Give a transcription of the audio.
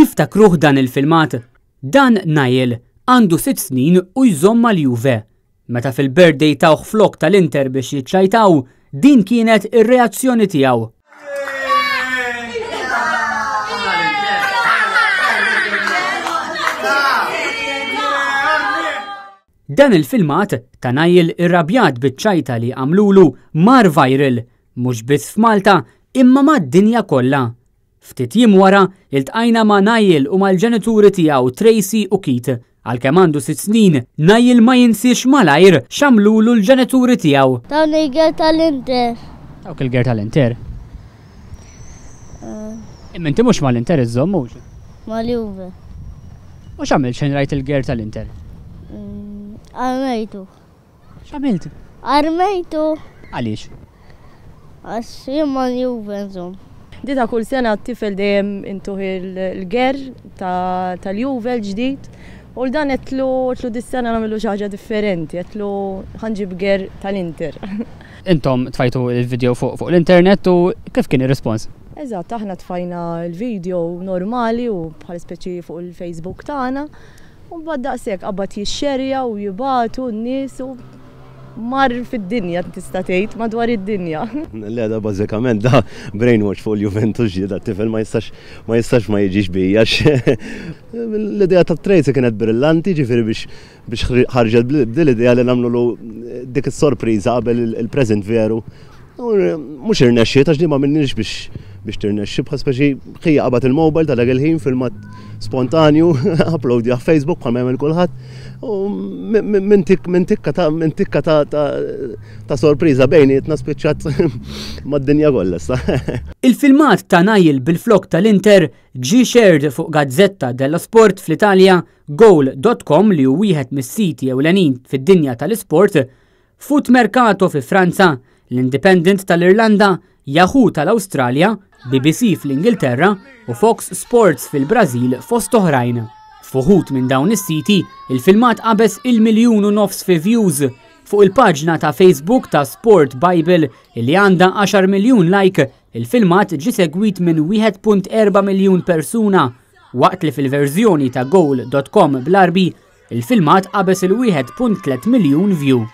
Tiftakruh dan il-filmat? Dan Niall għandu 6 snin u jżomm mal-Juve. Meta fil-birthday tagħh flok tal-Inter biex jiċċajtaw, din kienet ir-reazzjoni tiegħu. Dan il-filmat ta' Niall irrabjat biċ-ċajta li għamlulu mar viral, mhux biss f'Malta imma mad-dinja kollha. Ftit jiem wara iltqajna ma' Niall u mal-ġenituri tiegħu Tracy u Keith. Għalkemm għandu 6 snin, Niall ma jinsiex malajr x'għamlulu l-ġenituri tiegħu. Dawn il-ger tal-Inter. Dawk il-ger tal-Inter? Imma inti mhux mal-Inter iżżomm mhux? Mal-Juve. U x'għamilt xejn rajt il-ger tal-Inter? Armejtu. X'għamilt? Armejtu. Għaliex? Għax jien mal-Juve nżomm. Dita kull sena t-tifel dejjem intuħ il-ger tal-Juve l-ġdid u l-dan għetlu dis-sena nagħmlu xi ħaġa differenti, għetlu ħanġib ger tal-Inter. Intom tfajtu il-video fuq l-internet u kif kien ir-rispons? Eżatt, aħna tfajna l-video normali u bħal speċi fuq il-Facebook tagħna u mbagħad daqshekk qabad jixxerja u jibatu n-nies u mar fid-dinja tista' tgħid madwar id-dinja. Le da bażikament da brainwash fuq il-Juventus ġieda tifel ma jistax ma jiġix bija. L-idea ta' Tracy kienet brillanti ġifieri biex ħarġet b'dil-idea li nagħmlu dik is-sorpriża qabel il-preżent veru. Mhux irnexxiet għax ma minnix biex tirnexxi bħal speċi ħija qabad il-mobile ta' dak il-ħin filmat spontanju, uploadja Facebook bħal ma jagħmel kulħadd. U minn tikka ta' sorpriża bejnietna spiċċat mad-dinja kollha. Il-filmat ta' Niall bil-flok tal-Inter ġie shared fuq Gazzetta dello Sport fl-Italja, Goal.com li hu wieħed mis-siti ewlenin fid-dinja tal-isport, Foot Mercato fi Franza, l-Independent tal-Irlanda, Yahoo tal-Awstralja, BBC fl-Ingilterra u Fox Sports fil-Brażil fost oħrajn. Fuħut minn dawn is-siti, il-filmat qabeż 1.5 miljun fi views. Fuq il-paġna ta' Facebook ta' Sport Bible li għandha 10 miljun like, il-filmat ġie segwit minn 1.4 miljun persuna, waqt li fil-verżjoni ta' Goal.com bl-Arbi, il-filmat qabeż il-1.3 miljun view.